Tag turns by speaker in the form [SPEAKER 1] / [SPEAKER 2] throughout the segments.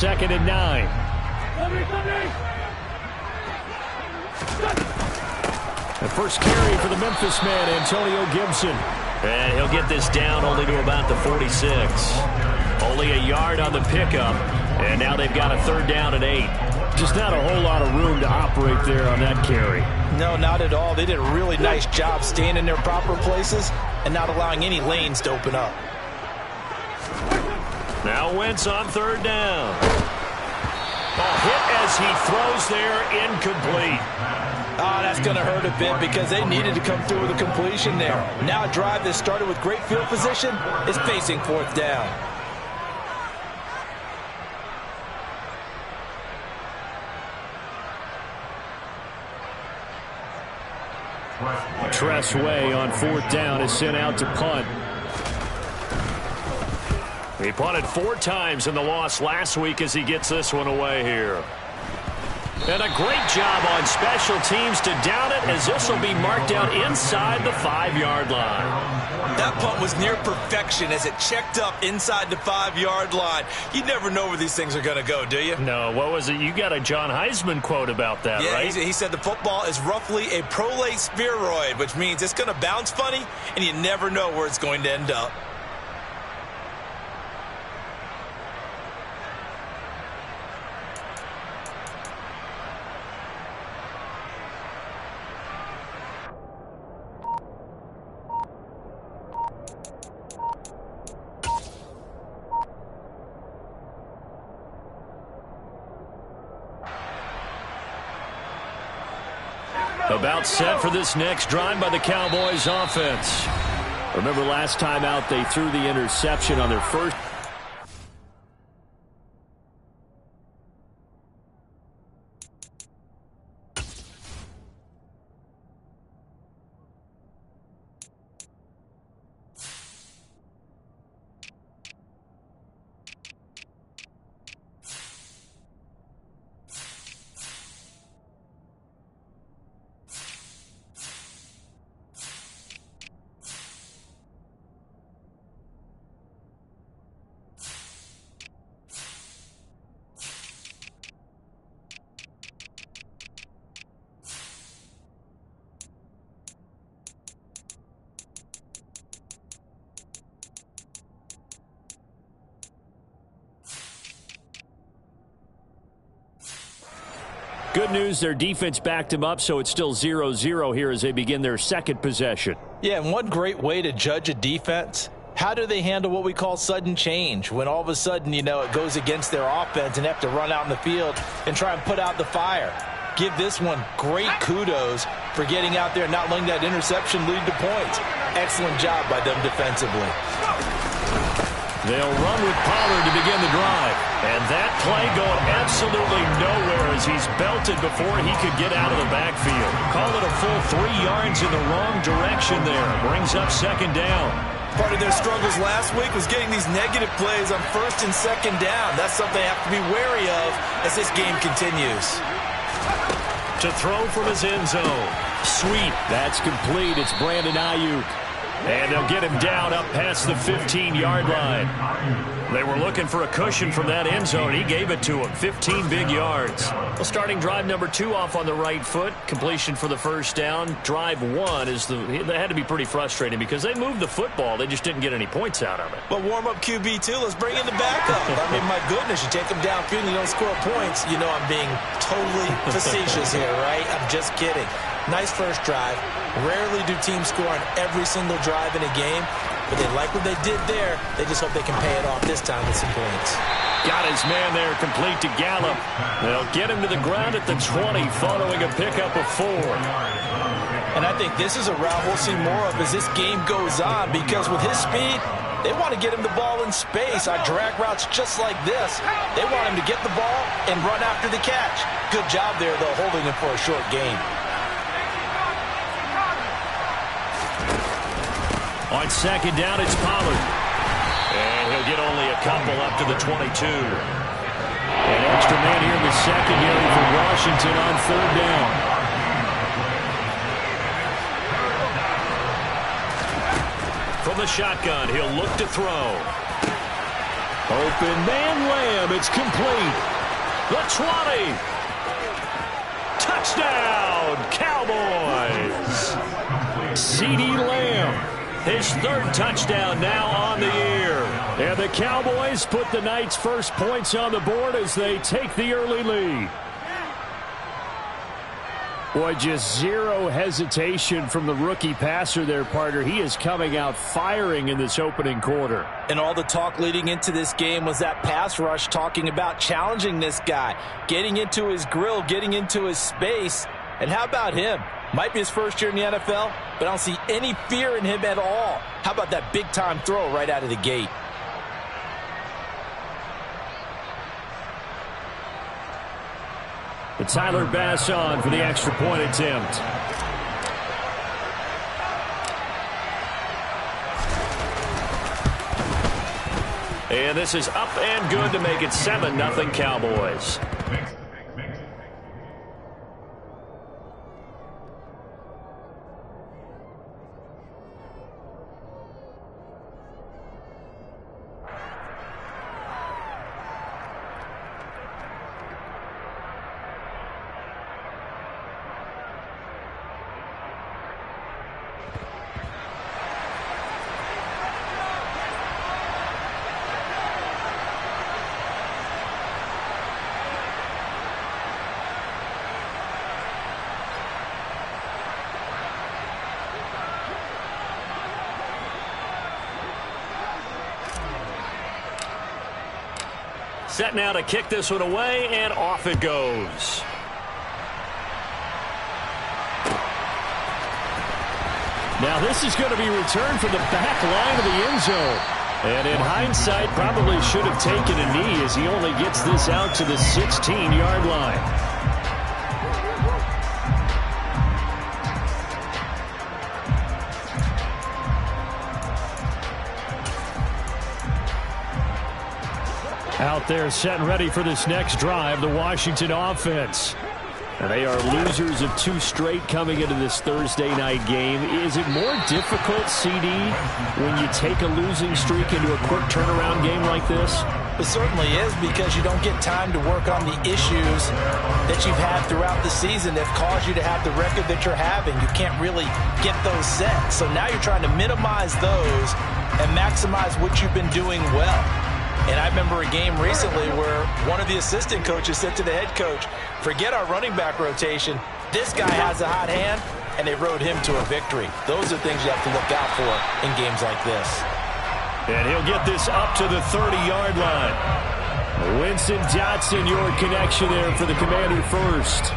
[SPEAKER 1] 2nd and 9. The first carry for the Memphis man, Antonio Gibson.
[SPEAKER 2] And he'll get this down only to about the 46. Only a yard on the pickup. And now they've got a 3rd down and 8.
[SPEAKER 1] Just not a whole lot of room to operate there on that carry.
[SPEAKER 3] No, not at all. They did a really nice job staying in their proper places and not allowing any lanes to open up.
[SPEAKER 2] Now Wentz on 3rd down. A hit as he throws there, incomplete.
[SPEAKER 3] Oh, that's going to hurt a bit because they needed to come through with a completion there. Now a drive that started with great field position is facing 4th down.
[SPEAKER 1] Tressway on 4th down is sent out to punt.
[SPEAKER 2] He punted 4 times in the loss last week as he gets this one away here. And a great job on special teams to down it, as this will be marked out inside the 5-yard line.
[SPEAKER 3] That punt was near perfection as it checked up inside the 5-yard line. You never know where these things are going to go, do you?
[SPEAKER 2] No, what was it? You got a John Heisman quote about that, right?
[SPEAKER 3] He said the football is roughly a prolate spheroid, which means it's going to bounce funny, and you never know where it's going to end up.
[SPEAKER 1] About set for this next drive by the Cowboys offense. Remember last time out they threw the interception on their first. Good news, their defense backed him up, so it's still 0-0 here as they begin their second possession.
[SPEAKER 3] Yeah, and one great way to judge a defense, how do they handle what we call sudden change? When all of a sudden, you know, it goes against their offense and they have to run out in the field and try and put out the fire. Give this one great kudos for getting out there and not letting that interception lead to points. Excellent job by them defensively.
[SPEAKER 1] They'll run with Pollard to begin the drive.
[SPEAKER 2] And that play going absolutely nowhere as he's belted before he could get out of the backfield.
[SPEAKER 1] Call it a full 3 yards in the wrong direction there. Brings up 2nd down.
[SPEAKER 3] Part of their struggles last week was getting these negative plays on 1st and 2nd down. That's something they have to be wary of as this game continues.
[SPEAKER 2] To throw from his end zone.
[SPEAKER 1] Sweep. That's complete. It's Brandon Ayuk.
[SPEAKER 2] And they'll get him down up past the 15-yard line. They were looking for a cushion from that end zone. He gave it to him. 15 big yards. Well, starting drive number 2 off on the right foot. Completion for the 1st down. Drive 1 is that had to be pretty frustrating because they moved the football. They just didn't get any points out of it.
[SPEAKER 3] But warm-up QB, too. Let's bring in the backup. I mean, my goodness, you take them downfield and you don't score points. You know I'm being totally facetious here, right? I'm just kidding. Nice first drive. Rarely do teams score on every single drive in a game, but they like what they did there. They just hope they can pay it off this time with some points.
[SPEAKER 2] Got his man there, complete to Gallup. They'll get him to the ground at the 20 following a pickup of 4.
[SPEAKER 3] And I think this is a route we'll see more of as this game goes on because with his speed, they want to get him the ball in space on drag routes just like this. They want him to get the ball and run after the catch. Good job there, though, holding him for a short gain.
[SPEAKER 1] On 2nd down, it's Pollard.
[SPEAKER 2] And he'll get only a couple up to the 22.
[SPEAKER 1] An extra man here in the secondary for Washington on 3rd down.
[SPEAKER 2] From the shotgun, he'll look to throw.
[SPEAKER 1] Open man Lamb. It's complete. The 20. Touchdown, Cowboys. CeeDee Lamb, his third touchdown now on the year. And the Cowboys put the night's first points on the board as they take the early lead. Boy, just zero hesitation from the rookie passer there, partner. He is coming out firing in this opening quarter.
[SPEAKER 3] And all the talk leading into this game was that pass rush, talking about challenging this guy, getting into his grill, getting into his space. And how about him? Might be his first year in the NFL, but I don't see any fear in him at all. How about that big-time throw right out of the gate?
[SPEAKER 1] But Tyler Bass on for the extra point attempt. And this is up and good to make it 7-0 Cowboys. Set now to kick this one away, and off it goes. Now this is going to be returned from the back line of the end zone. And in hindsight, probably should have taken a knee as he only gets this out to the 16-yard line. Out there set and ready for this next drive, the Washington offense. And they are losers of 2 straight coming into this Thursday night game. Is it more difficult, CD, when you take a losing streak into a quick turnaround game like this?
[SPEAKER 3] It certainly is, because you don't get time to work on the issues that you've had throughout the season that caused you to have the record that you're having. You can't really get those set. So now you're trying to minimize those and maximize what you've been doing well. And I remember a game recently where one of the assistant coaches said to the head coach, forget our running back rotation. This guy has a hot hand, and they rode him to a victory. Those are things you have to look out for in games like this.
[SPEAKER 1] And he'll get this up to the 30-yard line. Winston Dotson, your connection there for the Commander first.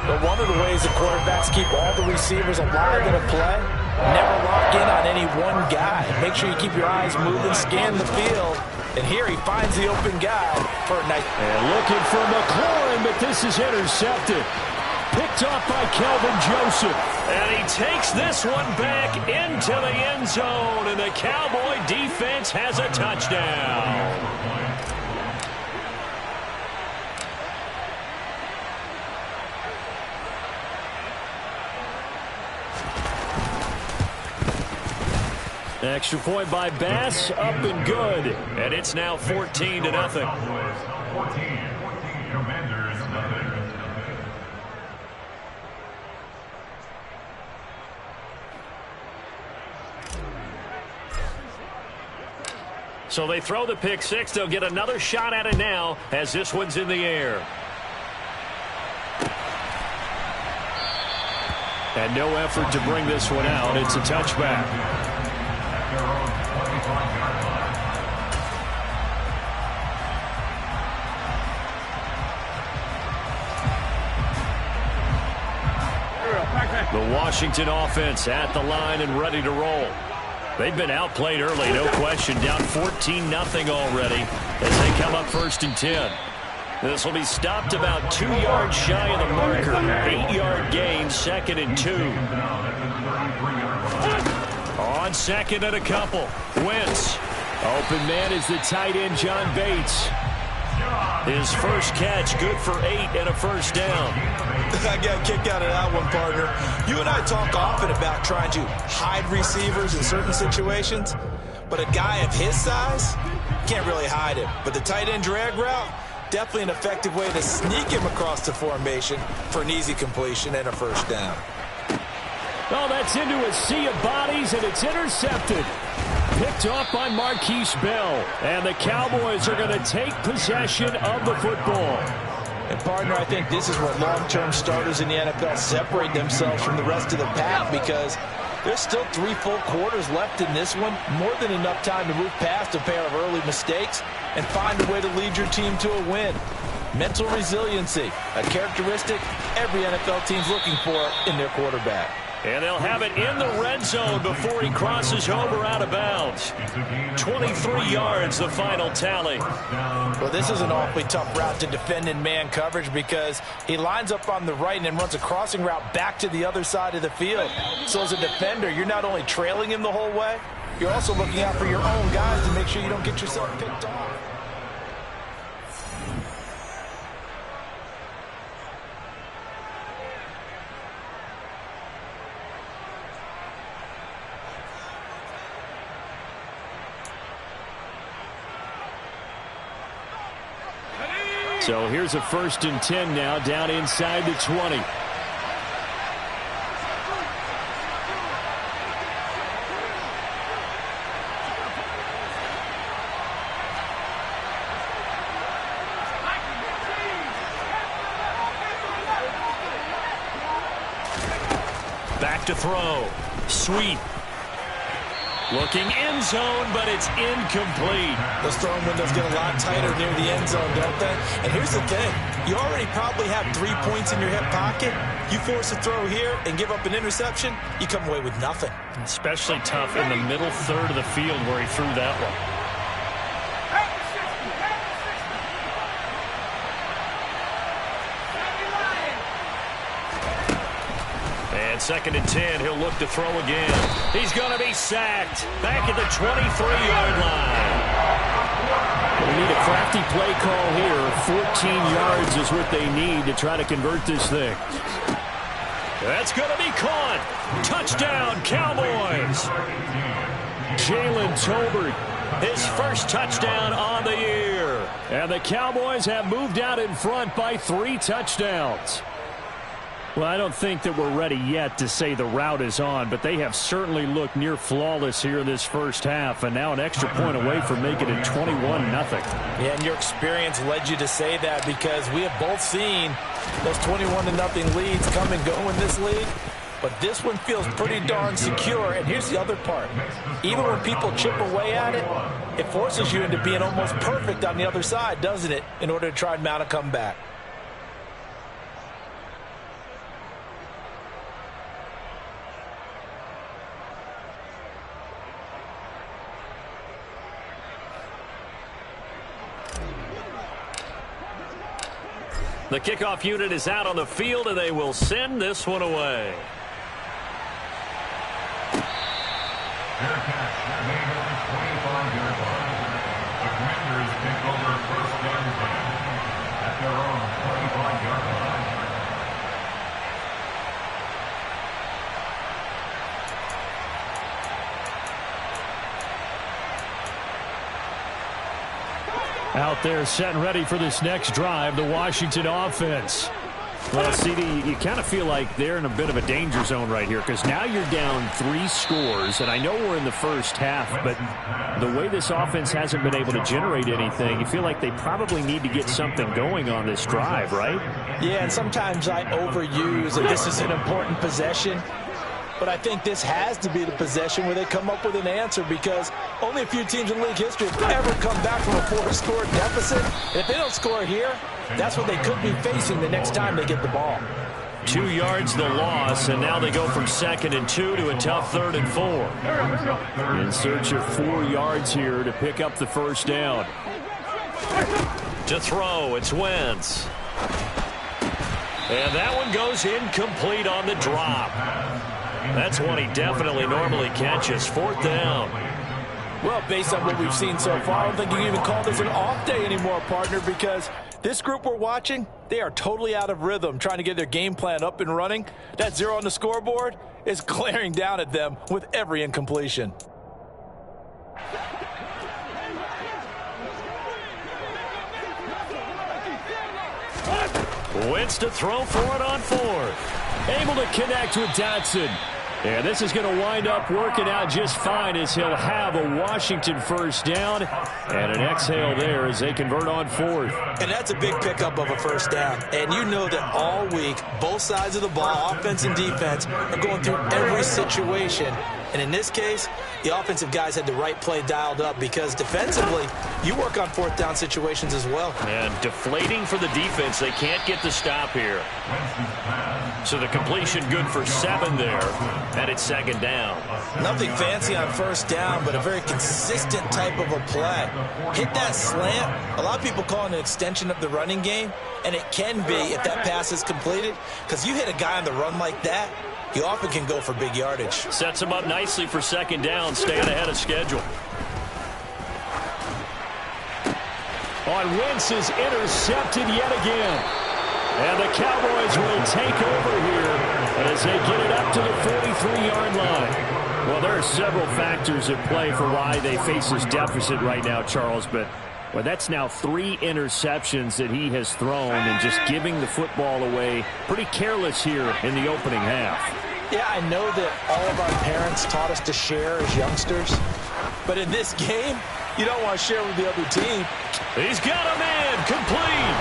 [SPEAKER 3] But one of the ways the quarterbacks keep all the receivers alive in a play, never lock in on any one guy. Make sure you keep your eyes moving, scan the field. And here he finds the open guy for a nice.
[SPEAKER 1] And looking for McLaurin, but this is intercepted. Picked off by Kelvin Joseph. And he takes this one back into the end zone. And the Cowboy defense has a touchdown. Extra point by Bass, up and good. And it's now 14-0. So they throw the pick six. They'll get another shot at it now as this one's in the air. And no effort to bring this one out. It's a touchback. The Washington offense at the line and ready to roll. They've been outplayed early, no question. Down 14-0 already as they come up 1st and 10. This will be stopped about 2 yards shy of the marker. 8-yard gain, 2nd and 2. On 2nd and a couple. Wentz. Open man is the tight end, John Bates. His first catch, good for 8 and a first down.
[SPEAKER 3] I got a kick out of that one, partner. You and I talk often about trying to hide receivers in certain situations, but a guy of his size, can't really hide him. But the tight end drag route, definitely an effective way to sneak him across the formation for an easy completion and a first down.
[SPEAKER 1] Oh, that's into a sea of bodies, and it's intercepted. Picked off by Marquise Bell. And the Cowboys are going to take possession of the football.
[SPEAKER 3] And, partner, I think this is where long-term starters in the NFL separate themselves from the rest of the pack, because there's still 3 full quarters left in this one. More than enough time to move past a pair of early mistakes and find a way to lead your team to a win. Mental resiliency, a characteristic every NFL team's looking for in their quarterback.
[SPEAKER 2] And they'll have it in the red zone before he crosses over out of bounds. 23 yards, the final tally.
[SPEAKER 3] Well, this is an awfully tough route to defend in man coverage because he lines up on the right and then runs a crossing route back to the other side of the field. So as a defender, you're not only trailing him the whole way, you're also looking out for your own guys to make sure you don't get yourself picked off.
[SPEAKER 1] So here's a 1st and 10 now, down inside the 20.
[SPEAKER 2] Back to throw. Sweep. Looking end zone, but it's incomplete.
[SPEAKER 3] Those throwing windows get a lot tighter near the end zone, don't they? And here's the thing. You already probably have 3 points in your hip pocket. You force a throw here and give up an interception, you come away with nothing.
[SPEAKER 2] Especially tough in the middle third of the field where he threw that one. And 2nd and 10, he'll look to throw again. He's going to be sacked. Back at the 23-yard line.
[SPEAKER 1] We need a crafty play call here. 14 yards is what they need to try to convert this thing.
[SPEAKER 2] That's going to be caught. Touchdown, Cowboys.
[SPEAKER 1] Jalen Tolbert,
[SPEAKER 2] his first touchdown on the year.
[SPEAKER 1] And the Cowboys have moved out in front by 3 touchdowns. Well, I don't think that we're ready yet to say the route is on, but they have certainly looked near flawless here in this first half, and now an extra point away from making it 21-0.
[SPEAKER 3] Yeah, and your experience led you to say that because we have both seen those 21-0 leads come and go in this league, but this one feels pretty darn secure. And here's the other part. Even when people chip away at it, it forces you into being almost perfect on the other side, doesn't it, in order to try and mount a comeback.
[SPEAKER 2] The kickoff unit is out on the field, and they will send this one away.
[SPEAKER 1] Out there set and ready for this next drive, the Washington offense. Well, CD, you kind of feel like they're in a bit of a danger zone right here because now you're down 3 scores, and I know we're in the first half, but the way this offense hasn't been able to generate anything, you feel like they probably need to get something going on this drive, right?
[SPEAKER 3] Yeah, and sometimes I overuse, and this is an important possession, but I think this has to be the possession where they come up with an answer because only a few teams in league history have ever come back from a 4-score deficit. And if they don't score here, that's what they could be facing the next time they get the ball.
[SPEAKER 2] 2 yards the loss, and now they go from 2nd and 2 to a tough 3rd and 4.
[SPEAKER 1] In search of 4 yards here to pick up the first down.
[SPEAKER 2] To throw, it's Wentz. And that one goes incomplete on the drop. That's one he definitely normally catches. 4th down.
[SPEAKER 3] Well, based on what we've seen so far, I don't think you can even call this an off day anymore, partner, because this group we're watching, they are totally out of rhythm trying to get their game plan up and running. That 0 on the scoreboard is glaring down at them with every incompletion.
[SPEAKER 1] Wentz to throw for it on fourth. Able to connect with Dotson. And this is going to wind up working out just fine as he'll have a Washington first down and an exhale there as they convert on fourth.
[SPEAKER 3] And that's a big pickup of a first down. And you know that all week, both sides of the ball, offense and defense, are going through every situation. And in this case, the offensive guys had the right play dialed up because defensively, you work on fourth down situations as well.
[SPEAKER 2] And deflating for the defense. They can't get the stop here. So the completion good for 7 there. And it's second down.
[SPEAKER 3] Nothing fancy on first down, but a very consistent type of a play. Hit that slant. A lot of people call it an extension of the running game, and it can be if that pass is completed, because you hit a guy on the run like that, he often can go for big yardage.
[SPEAKER 2] Sets him up nicely for second down, staying ahead of schedule.
[SPEAKER 1] On Wentz is intercepted yet again. And the Cowboys will take over here as they get it up to the 43-yard line. Well, there are several factors at play for why they face this deficit right now, Charles, but well, that's now 3 interceptions that he has thrown and just giving the football away pretty careless here in the opening half.
[SPEAKER 3] Yeah, I know that all of our parents taught us to share as youngsters, but in this game, you don't want to share with the other team.
[SPEAKER 2] He's got a man complete.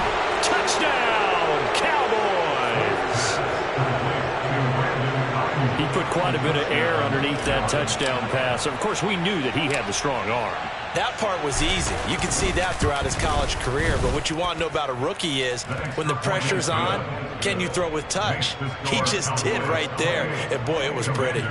[SPEAKER 2] Touchdown, Cowboys. He put quite a bit of air underneath that touchdown pass. Of course, we knew that he had the strong arm.
[SPEAKER 3] That part was easy. You can see that throughout his college career. But what you want to know about a rookie is when the pressure's on, can you throw with touch? He just did right there. And, boy, it was pretty.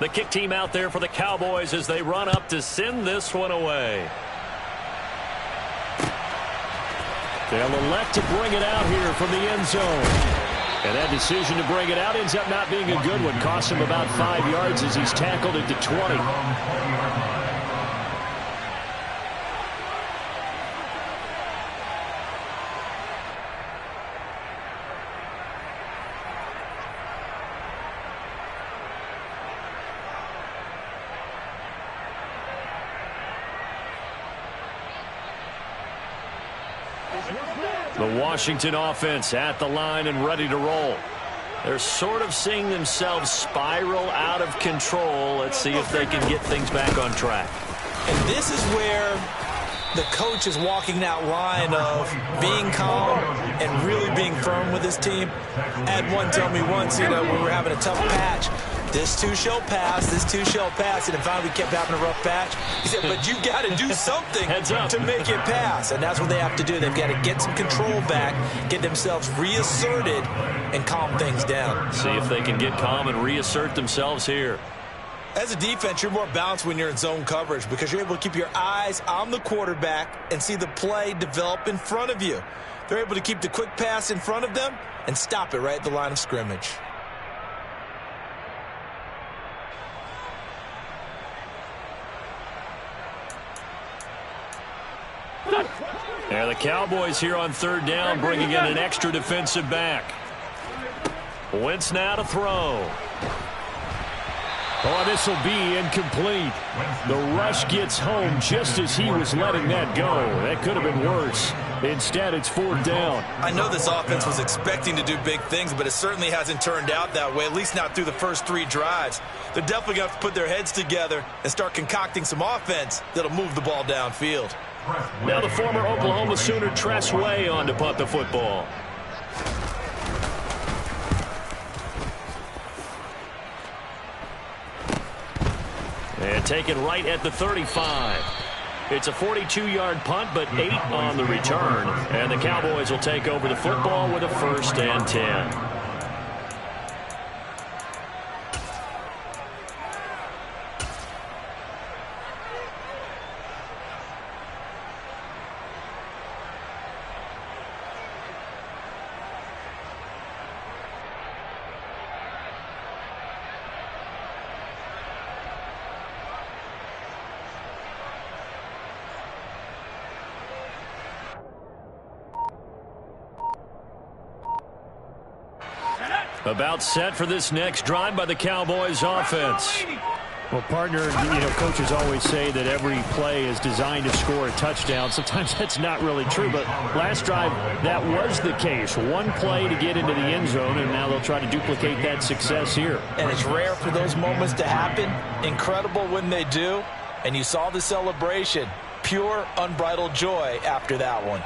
[SPEAKER 2] The kick team out there for the Cowboys as they run up to send this one away.
[SPEAKER 1] They'll elect to bring it out here from the end zone. And that decision to bring it out ends up not being a good one. Costs him about 5 yards as he's tackled at the 20. The Washington offense at the line and ready to roll. They're sort of seeing themselves spiral out of control. Let's see if they can get things back on track.
[SPEAKER 3] And this is where the coach is walking that line of being calm and really being firm with his team. I had one tell me once, when we were having a tough patch, this too shall pass, this too shall pass, and then finally we kept having a rough patch. He said, but you got to do something to make it pass, and that's what they have to do. They've got to get some control back, get themselves reasserted, and calm things down.
[SPEAKER 2] See if they can get calm and reassert themselves here.
[SPEAKER 3] As a defense, you're more balanced when you're in zone coverage because you're able to keep your eyes on the quarterback and see the play develop in front of you. They're able to keep the quick pass in front of them and stop it right at the line of scrimmage.
[SPEAKER 2] Yeah, the Cowboys here on third down bringing in an extra defensive back. Wentz now to throw.
[SPEAKER 1] Oh, this will be incomplete. The rush gets home just as he was letting that go. That could have been worse. Instead, it's fourth down.
[SPEAKER 3] I know this offense was expecting to do big things, but it certainly hasn't turned out that way, at least not through the first 3 drives. They're definitely going to have to put their heads together and start concocting some offense that'll move the ball downfield.
[SPEAKER 2] Now the former Oklahoma Sooner Tress Way on to punt the football. And taken right at the 35. It's a 42-yard punt, but 8 on the return. And the Cowboys will take over the football with a 1st and 10. About set for this next drive by the Cowboys offense.
[SPEAKER 1] Well, partner, coaches always say that every play is designed to score a touchdown. Sometimes that's not really true, but last drive, that was the case. One play to get into the end zone, and now they'll try to duplicate that success here.
[SPEAKER 3] And it's rare for those moments to happen. Incredible when they do. And you saw the celebration. Pure, unbridled joy after that one.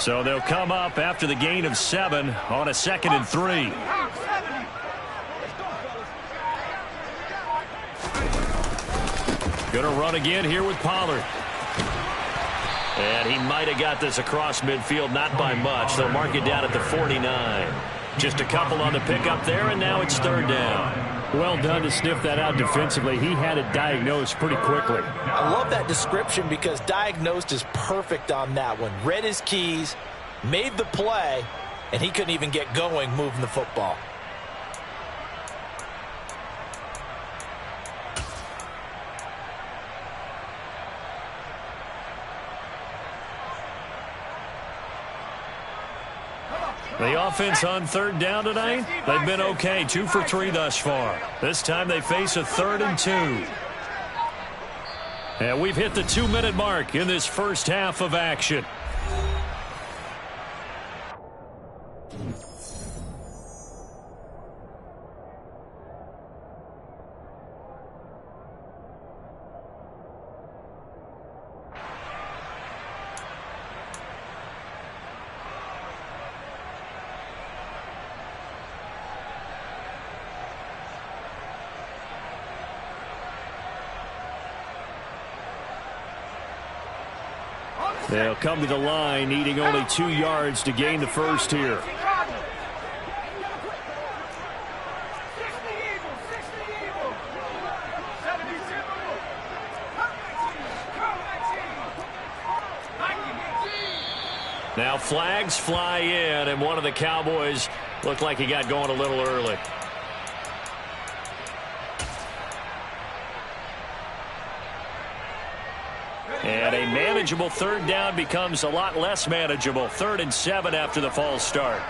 [SPEAKER 2] So they'll come up after the gain of 7 on a 2nd and 3. Going to run again here with Pollard. And he might have got this across midfield, not by much. They'll mark it down at the 49. Just a couple on the pickup there, and now it's 3rd down.
[SPEAKER 1] Well done to sniff that out defensively. He had it diagnosed pretty quickly.
[SPEAKER 3] I love that description because diagnosed is perfect on that one. Read his keys, made the play, and he couldn't even get going moving the football.
[SPEAKER 2] The offense on 3rd down tonight, they've been okay, 2 for 3 thus far. This time they face a 3rd and 2. And we've hit the 2-minute mark in this first half of action. They'll come to the line, needing only 2 yards to gain the first here. Now flags fly in, and one of the Cowboys looked like he got going a little early. And a manageable 3rd down becomes a lot less manageable. 3rd and 7 after the false start.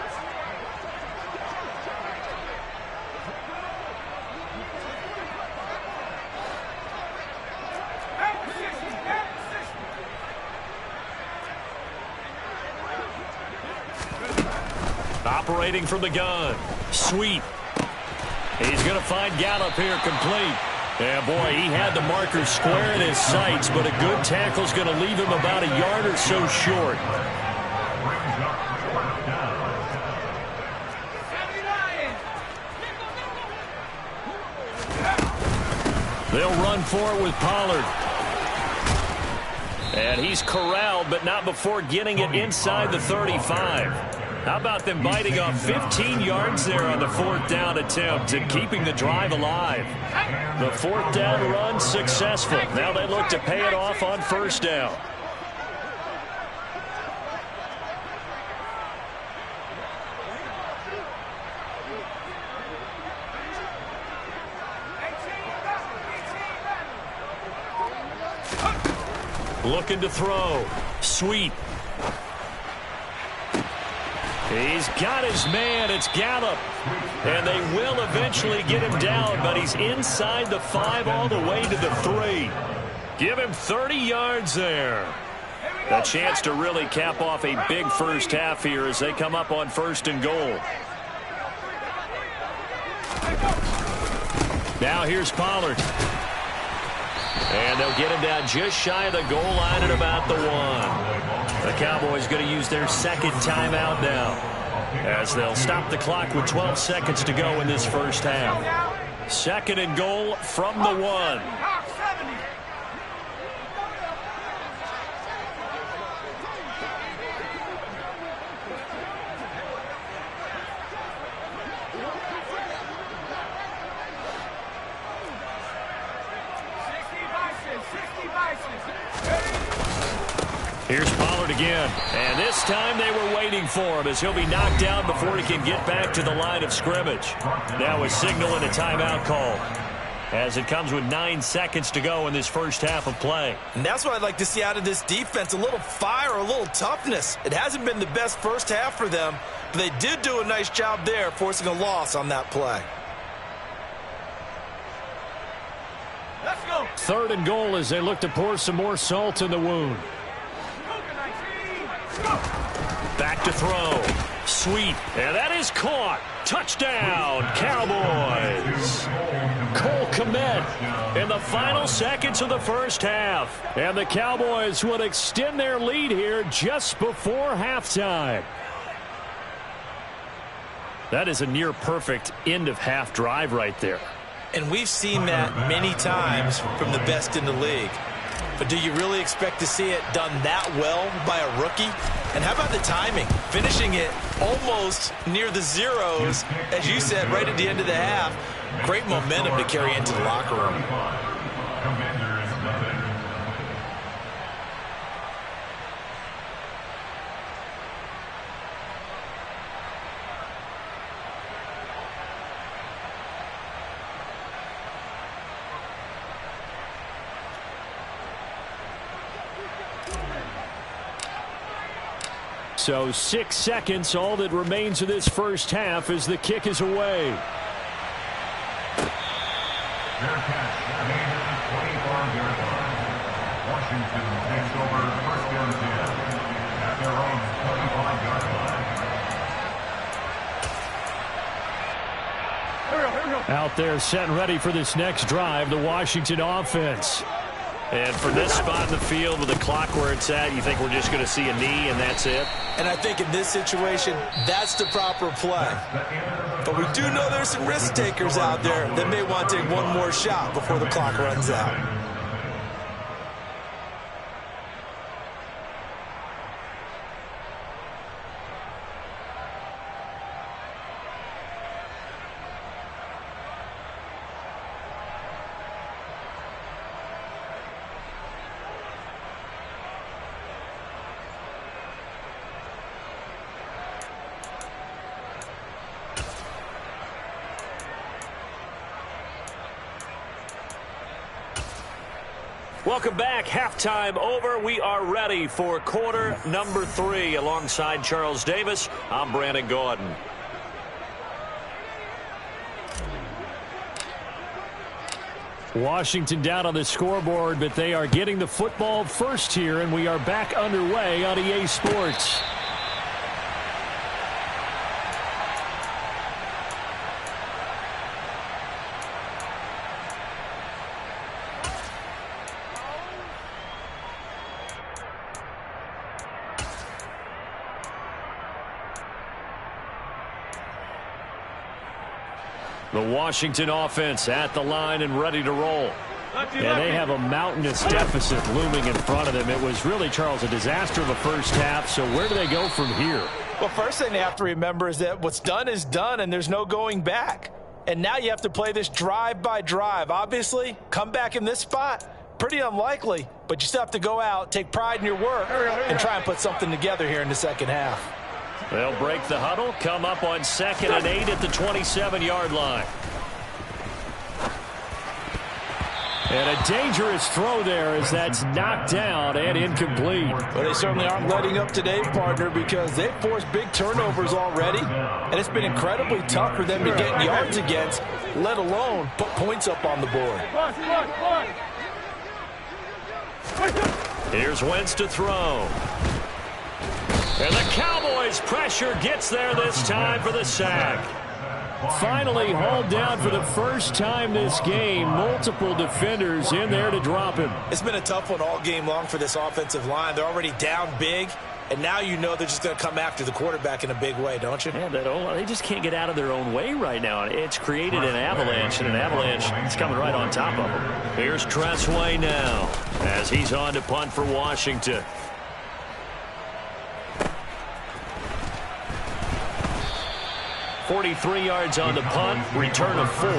[SPEAKER 2] Operating from the gun. Sweet. He's going to find Gallup here complete. Yeah, boy, he had the marker square in his sights, but a good tackle's going to leave him about a yard or so short. They'll run for it with Pollard. And he's corraled, but not before getting it inside the 35. How about them biting off 15 yards there on the 4th down attempt and keeping the drive alive? The 4th down run successful. Now they look to pay it off on 1st down. Looking to throw. Sweet. He's got his man. It's Gallup. And they will eventually get him down, but he's inside the 5 all the way to the 3. Give him 30 yards there. A chance to really cap off a big first half here as they come up on 1st and goal. Now here's Pollard. And they'll get him down just shy of the goal line at about the 1. The Cowboys going to use their 2nd timeout now, as they'll stop the clock with 12 seconds to go in this first half. 2nd and goal from the 1. Here's Pollard again, and this time they were waiting for him as he'll be knocked down before he can get back to the line of scrimmage. Now a signal and a timeout call. as it comes with 9 seconds to go in this first half of play.
[SPEAKER 3] And that's what I'd like to see out of this defense, a little fire, a little toughness. It hasn't been the best first half for them, but they did do a nice job there, forcing a loss on that play.
[SPEAKER 1] Let's go. 3rd and goal as they look to pour some more salt in the wound.
[SPEAKER 2] Back to throw. Sweep. And that is caught. Touchdown, Cowboys. Cole Kmet in the final seconds of the first half. And the Cowboys would extend their lead here just before halftime. That is a near-perfect end-of-half drive right there.
[SPEAKER 3] And we've seen that many times from the best in the league. But do you really expect to see it done that well by a rookie? And how about the timing? Finishing it almost near the zeros, as you said, right at the end of the half. Great momentum to carry into the locker room.
[SPEAKER 1] So 6 seconds, all that remains of this first half as the kick is away.
[SPEAKER 4] Washington takes over first and 10 at their own 25-yard line.
[SPEAKER 1] Out there set and ready for this next drive, the Washington offense.
[SPEAKER 2] And from this spot in the field with the clock where it's at, you think we're just going to see a knee and that's it?
[SPEAKER 3] And I think in this situation, that's the proper play. But we do know there's some risk takers out there that may want to take one more shot before the clock runs out.
[SPEAKER 2] Welcome back. Halftime over. We are ready for quarter number 3. Alongside Charles Davis, I'm Brandon Gordon.
[SPEAKER 1] Washington down on the scoreboard, but they are getting the football first here, and we are back underway on EA Sports. The Washington offense at the line and ready to roll. And they have a mountainous deficit looming in front of them. It was really, Charles, a disaster of the first half. So where do they go from here?
[SPEAKER 3] Well, first thing they have to remember is that what's done is done, and there's no going back. And now you have to play this drive by drive. Obviously, come back in this spot, pretty unlikely. But you still have to go out, take pride in your work, and try and put something together here in the second half.
[SPEAKER 2] They'll break the huddle, come up on 2nd and 8 at the 27-yard line.
[SPEAKER 1] And a dangerous throw there as that's knocked down and incomplete.
[SPEAKER 3] Well, they certainly aren't letting up today, partner, because they've forced big turnovers already. And it's been incredibly tough for them to get yards against, let alone put points up on the board.
[SPEAKER 2] Here's Wentz to throw. And the Cowboys' pressure gets there this time for the sack.
[SPEAKER 1] Finally hauled down for the first time this game. Multiple defenders in there to drop him.
[SPEAKER 3] It's been a tough one all game long for this offensive line. They're already down big, and now you know they're just going to come after the quarterback in a big way, don't you?
[SPEAKER 2] Yeah, they just can't get out of their own way right now. It's created an avalanche, and an avalanche is coming right on top of them. Here's Tressway now as he's on to punt for Washington. 43 yards on the punt, return of 4.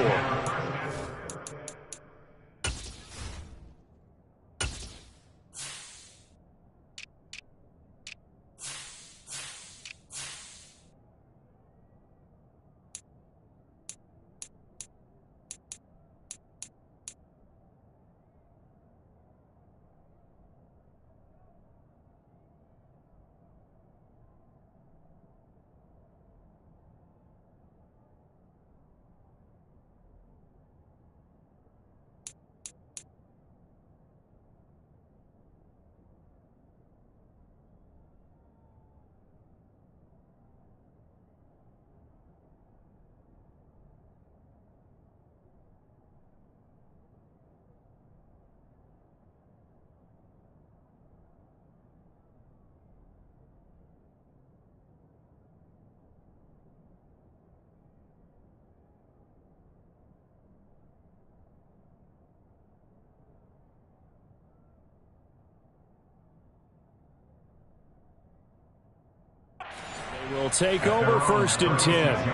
[SPEAKER 1] Will take over 1st and 10.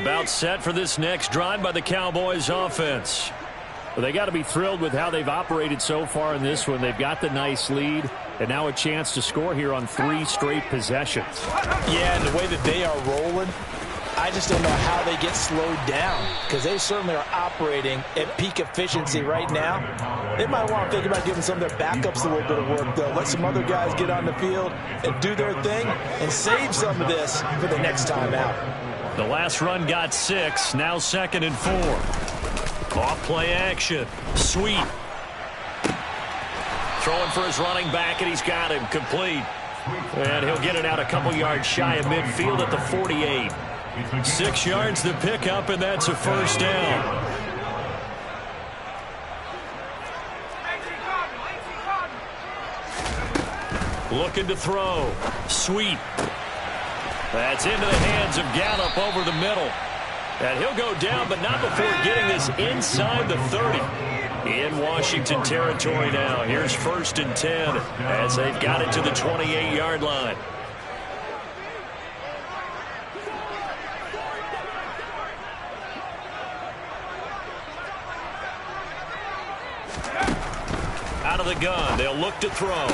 [SPEAKER 2] About set for this next drive by the Cowboys offense.
[SPEAKER 1] Well, they got to be thrilled with how they've operated so far in this one. They've got the nice lead, and now a chance to score here on 3 straight possessions.
[SPEAKER 3] Yeah, and the way that they are rolling, I just don't know how they get slowed down, because they certainly are operating at peak efficiency right now. They might want to think about giving some of their backups a little bit of work, though. Let some other guys get on the field and do their thing and save some of this for the next time out.
[SPEAKER 2] The last run got 6, now 2nd and 4. Off play action. Sweet. Throwing for his running back, and he's got him complete. And he'll get it out a couple yards shy of midfield at the 48. 6 yards to pick up, and that's a 1st down. Looking to throw. Sweet. That's into the hands of Gallup over the middle. And he'll go down, but not before getting this inside the 30. In Washington territory now. Here's 1st and 10 as they've got it to the 28-yard line. Out of the gun, they'll look to throw.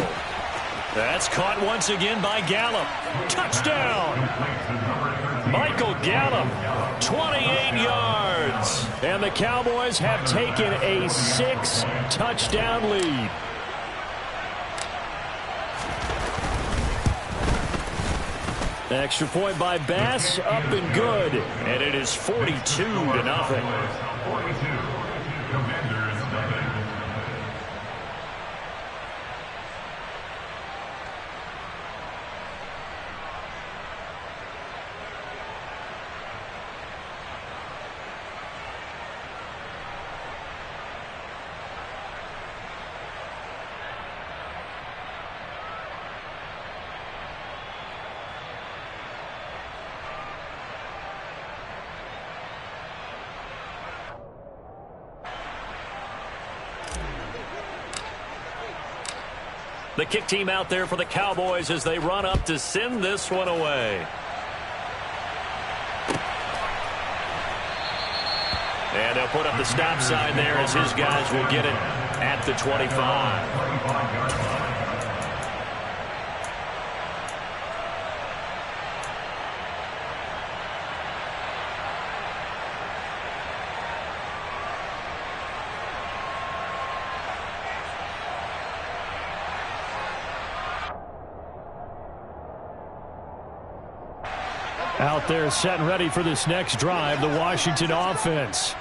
[SPEAKER 2] That's caught once again by Gallup. Touchdown! Michael Gallup, 28 yards.
[SPEAKER 1] And the Cowboys have taken a 6-touchdown lead. Extra point by Bass, up and good.
[SPEAKER 2] And it is 42-0. The kick team out there for the Cowboys as they run up to send this one away. And they'll put up the stop sign there as his guys will get it at the 25.
[SPEAKER 1] Out there set and ready for this next drive, the Washington offense.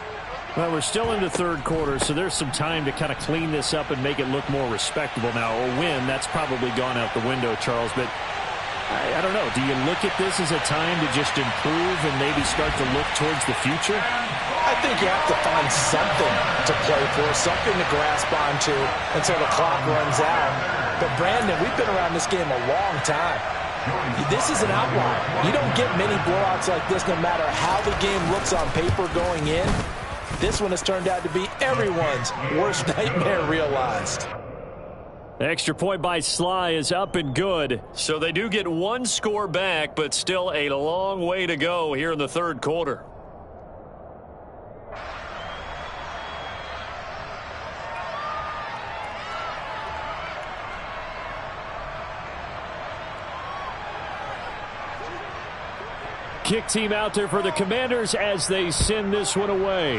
[SPEAKER 1] Well, we're still in the 3rd quarter, so there's some time to kind of clean this up and make it look more respectable now. A win, that's probably gone out the window, Charles, but I don't know. Do you look at this as a time to just improve and maybe start to look towards the future?
[SPEAKER 3] I think you have to find something to play for, something to grasp onto until the clock runs out. But, Brandon, we've been around this game a long time. This is an outlier. You don't get many blowouts like this no matter how the game looks on paper going in. This one has turned out to be everyone's worst nightmare realized.
[SPEAKER 1] Extra point by Sly is up and good.
[SPEAKER 2] So they do get 1 score back, but still a long way to go here in the 3rd quarter.
[SPEAKER 1] Kick team out there for the Commanders as they send this one away.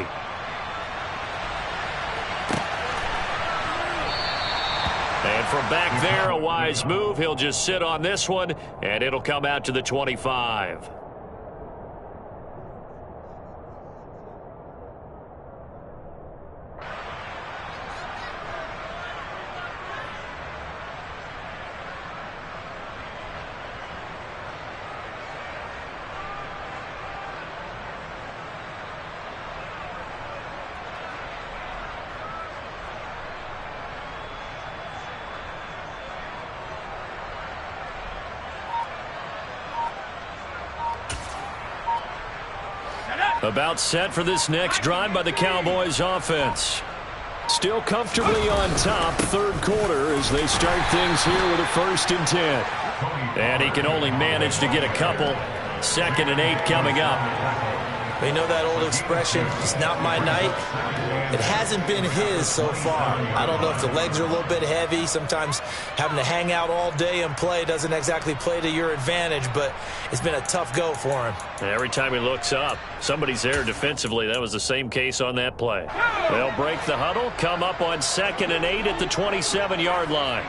[SPEAKER 2] And from back there, a wise move. He'll just sit on this one, and it'll come out to the 25. About set for this next drive by the Cowboys offense.
[SPEAKER 1] Still comfortably on top, third quarter, as they start things here with a 1st and 10.
[SPEAKER 2] And he can only manage to get a couple. 2nd and 8 coming up.
[SPEAKER 3] You know that old expression, it's not my night? It hasn't been his so far. I don't know if the legs are a little bit heavy. Sometimes having to hang out all day and play doesn't exactly play to your advantage, but it's been a tough go for him.
[SPEAKER 2] And every time he looks up, somebody's there defensively. That was the same case on that play. They'll break the huddle, come up on 2nd and 8 at the 27-yard line.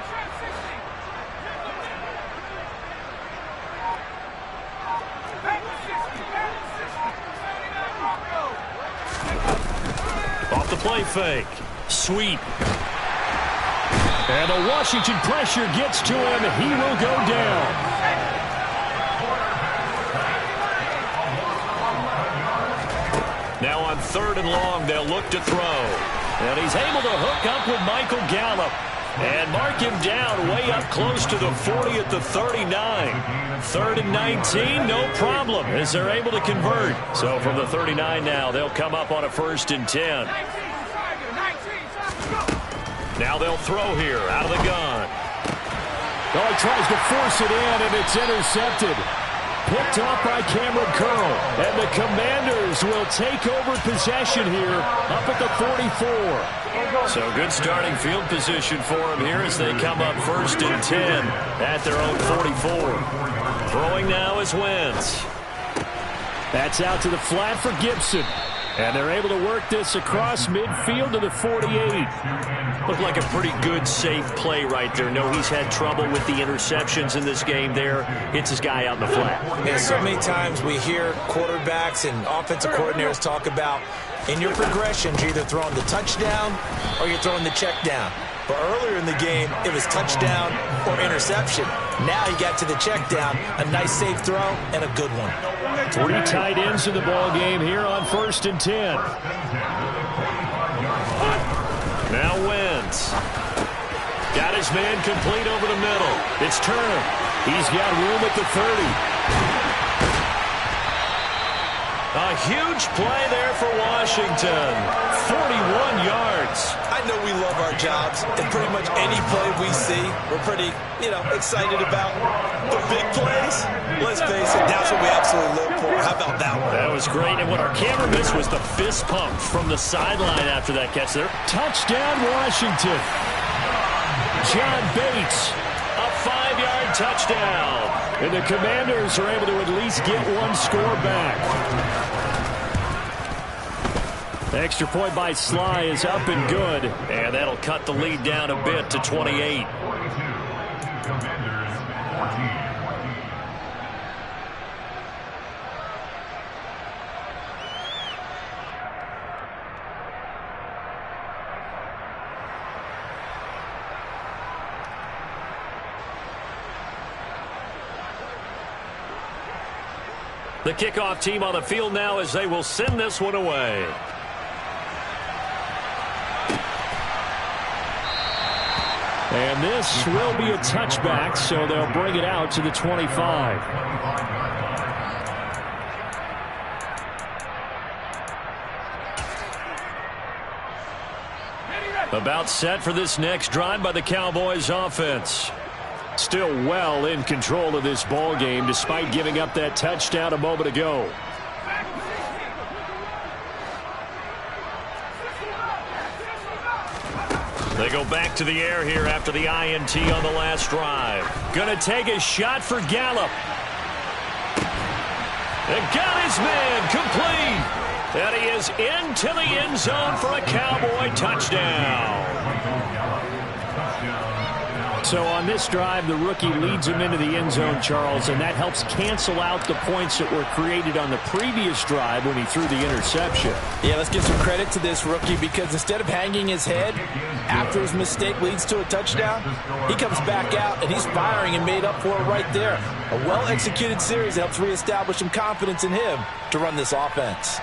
[SPEAKER 2] Off the play fake. Sweep.
[SPEAKER 1] And the Washington pressure gets to him. He will go down.
[SPEAKER 2] Now on 3rd and long, they'll look to throw. And he's able to hook up with Michael Gallup. And mark him down way up close to the 40 at the 39. 3rd and 19, no problem, as they're able to convert. So from the 39 now, they'll come up on a 1st and 10. Now they'll throw here out of the gun.
[SPEAKER 1] Oh, he tries to force it in, and it's intercepted. Picked off by Cameron Curl. And the Commanders will take over possession here up at the 44.
[SPEAKER 2] So good starting field position for him here as they come up 1st and 10 at their own 44. Throwing now is Wentz.
[SPEAKER 1] That's out to the flat for Gibson. And they're able to work this across midfield to the 48.
[SPEAKER 2] Looked like a pretty good, safe play right there. No, he's had trouble with the interceptions in this game there. Hits his guy out in the flat.
[SPEAKER 3] Yeah, so many times we hear quarterbacks and offensive coordinators talk about in your progressions, you're either throwing the touchdown or you're throwing the check down. But earlier in the game, it was touchdown or interception. Now he got to the check down, a nice safe throw, and a good one.
[SPEAKER 1] 3 tight ends in the ball game here on 1st and 10.
[SPEAKER 2] Now Wentz. Got his man complete over the middle. It's turned.
[SPEAKER 1] He's got room at the 30.
[SPEAKER 2] A huge play there for Washington. 41 yards.
[SPEAKER 3] I know we love our jobs, and pretty much any play we see, we're pretty, excited about. The big plays, let's face it, that's what we absolutely live for. How about that one?
[SPEAKER 2] That was great, and what our camera missed was the fist pump from the sideline after that catch there.
[SPEAKER 1] Touchdown, Washington. John Bates.
[SPEAKER 2] A 5-yard touchdown.
[SPEAKER 1] And the Commanders are able to at least get one score back. The extra point by Sly is up and good.
[SPEAKER 2] And that'll cut the lead down a bit to 28. The kickoff team on the field now as they will send this one away.
[SPEAKER 1] And this will be a touchback, so they'll bring it out to the 25.
[SPEAKER 2] About set for this next drive by the Cowboys offense.
[SPEAKER 1] Still well in control of this ball game despite giving up that touchdown a moment ago.
[SPEAKER 2] They go back to the air here after the INT on the last drive.
[SPEAKER 1] Gonna take a shot for Gallup.
[SPEAKER 2] And got his man complete. And he is into the end zone for a Cowboy touchdown.
[SPEAKER 1] So on this drive, the rookie leads him into the end zone, Charles, and that helps cancel out the points that were created on the previous drive when he threw the interception.
[SPEAKER 3] Yeah, let's give some credit to this rookie because instead of hanging his head after his mistake leads to a touchdown, he comes back out and he's firing and made up for it right there. A well-executed series that helps reestablish some confidence in him to run this offense.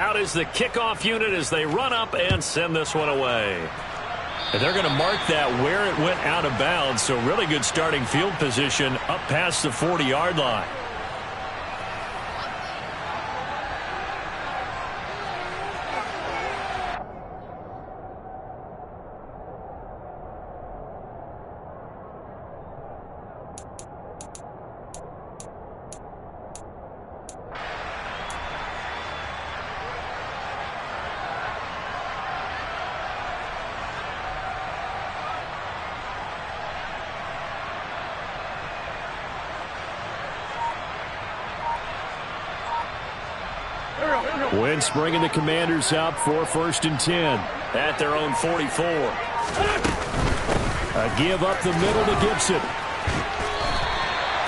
[SPEAKER 2] Out is the kickoff unit as they run up and send this one away. And they're going to mark that where it went out of bounds, so really good starting field position up past the 40-yard line.
[SPEAKER 1] Wentz bringing the Commanders up for 1st and 10.
[SPEAKER 2] At their own 44.
[SPEAKER 1] A give up the middle to Gibson.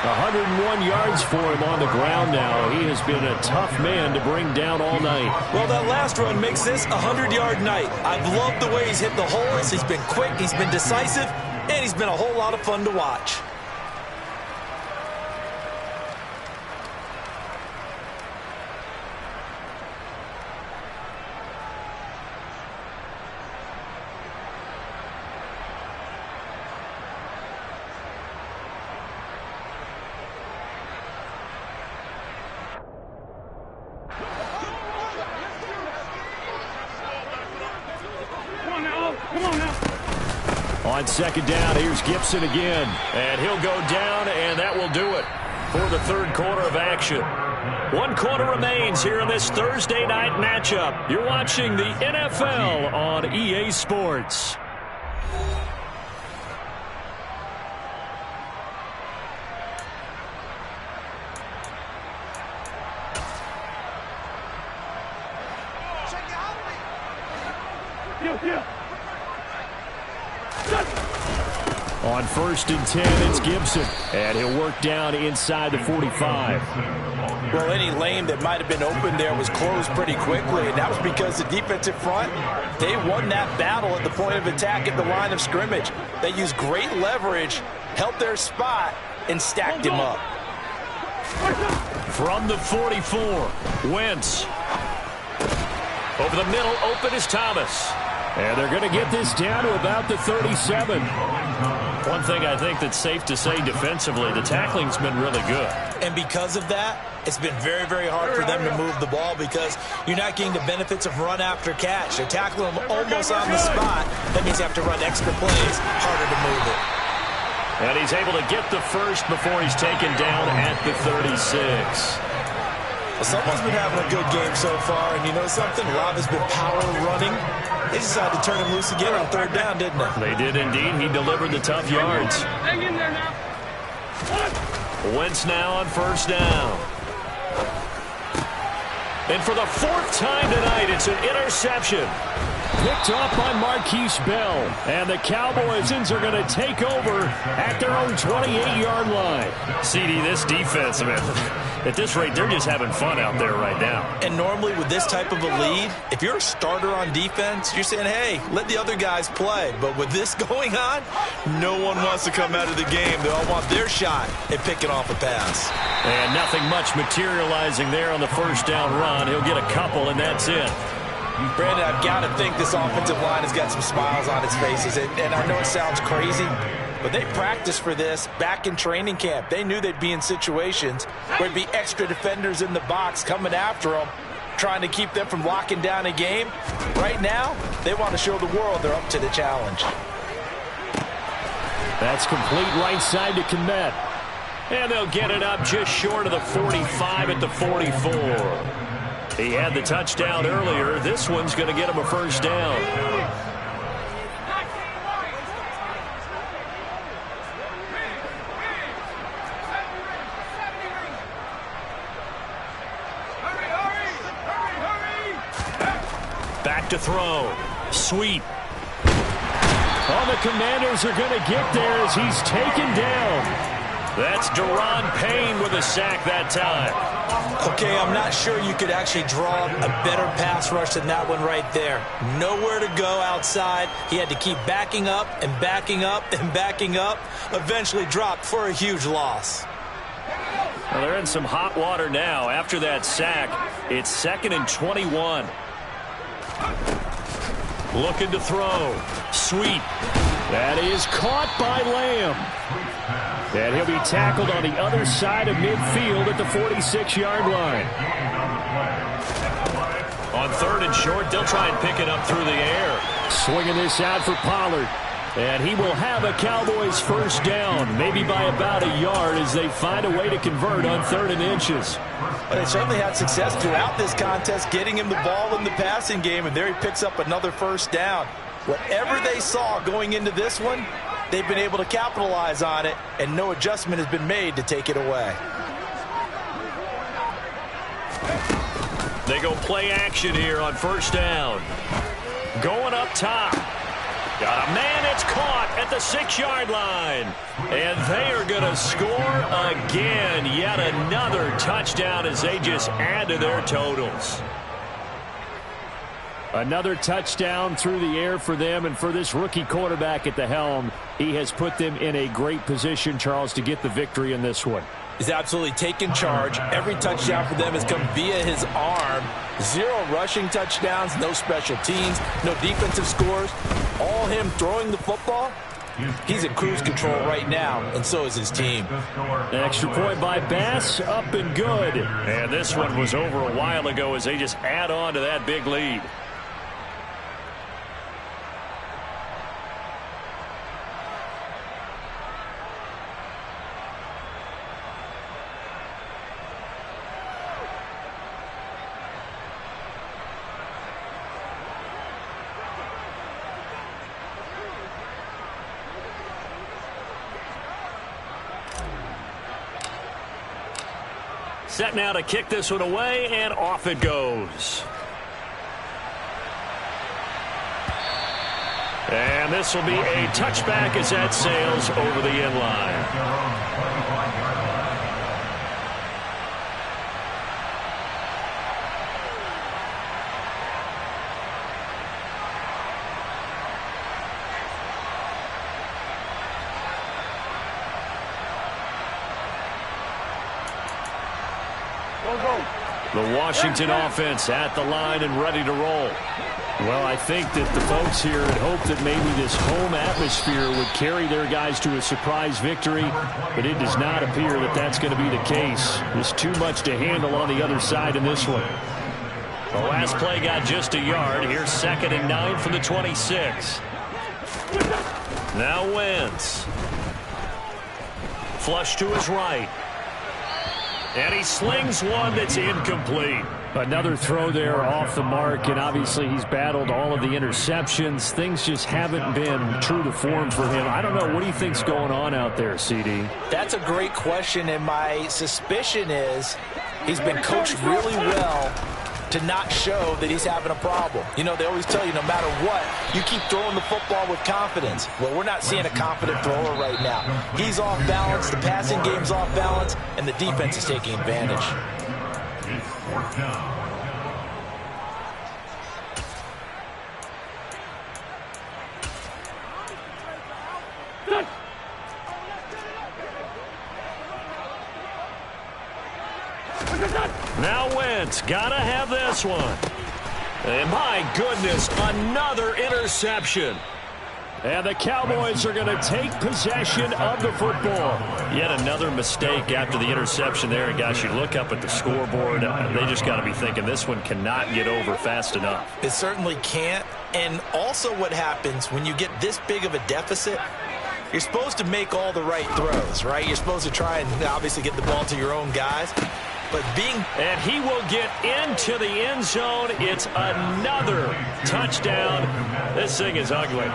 [SPEAKER 1] 101 yards for him on the ground now. He has been a tough man to bring down all night.
[SPEAKER 3] Well, that last run makes this a 100-yard night. I've loved the way he's hit the holes. He's been quick, he's been decisive, and he's been a whole lot of fun to watch.
[SPEAKER 1] On 2nd down, here's Gibson again.
[SPEAKER 2] And he'll go down, and that will do it for the 3rd quarter of action. 1 quarter remains here in this Thursday night matchup. You're watching the NFL on EA Sports.
[SPEAKER 1] On 1st and 10, it's Gibson. And he'll work down inside the 45.
[SPEAKER 3] Well, any lane that might have been open there was closed pretty quickly, and that was because the defensive front, they won that battle at the point of attack at the line of scrimmage. They used great leverage, held their spot, and stacked him up.
[SPEAKER 2] From the 44, Wentz. Over the middle, open is Thomas.
[SPEAKER 1] And they're going to get this down to about the 37.
[SPEAKER 2] One thing I think that's safe to say defensively, the tackling's been really good.
[SPEAKER 3] And because of that, it's been very, very hard for them to move the ball because you're not getting the benefits of run after catch. They're tackling them almost on the spot. That means you have to run extra plays, harder to move it.
[SPEAKER 2] And he's able to get the first before he's taken down at the 36.
[SPEAKER 3] Well, someone's been having a good game so far, and you know something? A lot has been power running. They decided to turn him loose again on 3rd down, didn't they?
[SPEAKER 2] They did indeed. He delivered the tough yards.
[SPEAKER 5] Hang in there now.
[SPEAKER 2] Wentz now on 1st down. And for the 4th time tonight, it's an interception.
[SPEAKER 1] Picked off by Marquise Bell. And the Cowboys are going to take over at their own 28-yard line.
[SPEAKER 2] CD, this defense, man, at this rate, they're just having fun out there right now.
[SPEAKER 3] And normally with this type of a lead, if you're a starter on defense, you're saying, hey, let the other guys play. But with this going on, no one wants to come out of the game. They all want their shot at picking off a pass.
[SPEAKER 2] And nothing much materializing there on the 1st down run. He'll get a couple, and that's it.
[SPEAKER 3] Brandon, I've got to think this offensive line has got some smiles on its faces. And I know it sounds crazy, but they practiced for this back in training camp. They knew they'd be in situations where there'd be extra defenders in the box coming after them, trying to keep them from locking down a game. Right now, they want to show the world they're up to the challenge.
[SPEAKER 1] That's complete right side to Kmet.
[SPEAKER 2] And they'll get it up just short of the 45 at the 44. He had the touchdown earlier. This one's going to get him a 1st down. Back to throw. Sweep.
[SPEAKER 1] All the Commanders are going to get there as he's taken down.
[SPEAKER 2] That's Deron Payne with a sack that time.
[SPEAKER 3] Okay, I'm not sure you could actually draw a better pass rush than that one right there. Nowhere to go outside. He had to keep backing up and backing up and backing up. Eventually dropped for a huge loss.
[SPEAKER 2] Well, they're in some hot water now. After that sack, it's 2nd and 21. Looking to throw. Sweep.
[SPEAKER 1] That is caught by Lamb. And he'll be tackled on the other side of midfield at the 46-yard line.
[SPEAKER 2] On 3rd and short, they'll try and pick it up through the air.
[SPEAKER 1] Swinging this out for Pollard. And he will have a Cowboys first down, maybe by about a yard as they find a way to convert on 3rd and inches.
[SPEAKER 3] Well, they certainly had success throughout this contest, getting him the ball in the passing game, and there he picks up another first down. Whatever they saw going into this one, they've been able to capitalize on it, and no adjustment has been made to take it away.
[SPEAKER 2] They go play action here on 1st down. Going up top. Got a man, it's caught at the 6-yard line. And they are going to score again. Yet another touchdown as they just add to their totals.
[SPEAKER 1] Another touchdown through the air for them, and for this rookie quarterback at the helm, he has put them in a great position, Charles, to get the victory in this one.
[SPEAKER 3] He's absolutely taken charge. Every touchdown for them has come via his arm. 0 rushing touchdowns, no special teams, no defensive scores. All him throwing the football. He's in cruise control right now, and so is his team.
[SPEAKER 1] Extra point by Bass, up and good.
[SPEAKER 2] And this one was over a while ago as they just add on to that big lead. Set now to kick this one away, and off it goes. And this will be a touchback as that sails over the end line. The Washington offense at the line and ready to roll.
[SPEAKER 1] Well, I think that the folks here had hoped that maybe this home atmosphere would carry their guys to a surprise victory, but it does not appear that that's going to be the case. There's too much to handle on the other side in this one.
[SPEAKER 2] The last play got just a yard. Here's 2nd and 9 from the 26. Now Wentz. Flush to his right. And he slings one that's incomplete.
[SPEAKER 1] Another throw there off the mark, and obviously he's battled all of the interceptions. Things just haven't been true to form for him. I don't know. What do you think's going on out there, CD?
[SPEAKER 3] That's a great question, and my suspicion is he's been coached really well to not show that he's having a problem. You know, they always tell you no matter what, you keep throwing the football with confidence. Well, we're not seeing a confident thrower right now. He's off balance, the passing game's off balance, and the defense is taking advantage.
[SPEAKER 4] It's 4th down.
[SPEAKER 2] Now Wentz, gotta have this one. And my goodness, another interception.
[SPEAKER 1] And the Cowboys are going to take possession of the football.
[SPEAKER 2] Yet another mistake after the interception there. And guys, you look up at the scoreboard, they just got to be thinking this one cannot get over fast enough.
[SPEAKER 3] It certainly can't. And also what happens when you get this big of a deficit, you're supposed to make all the right throws, right? You're supposed to try and obviously get the ball to your own guys. But
[SPEAKER 2] and he will get into the end zone. It's another touchdown. This thing is ugly.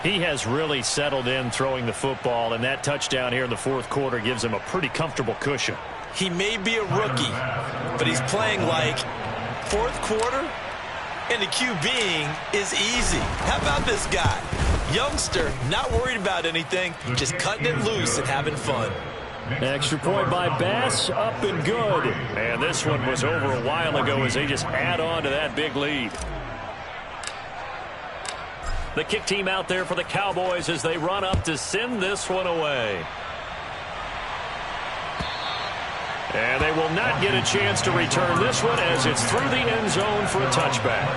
[SPEAKER 2] He has really settled in throwing the football, and that touchdown here in the 4th quarter gives him a pretty comfortable cushion.
[SPEAKER 3] He may be a rookie, but he's playing like 4th quarter, and the QBing is easy. How about this guy? Youngster, not worried about anything, just cutting it loose and having fun.
[SPEAKER 1] Extra point by Bass, up and good.
[SPEAKER 2] And this one was over a while ago as they just add on to that big lead. The kick team out there for the Cowboys as they run up to send this one away. And they will not get a chance to return this one as it's through the end zone for a touchback.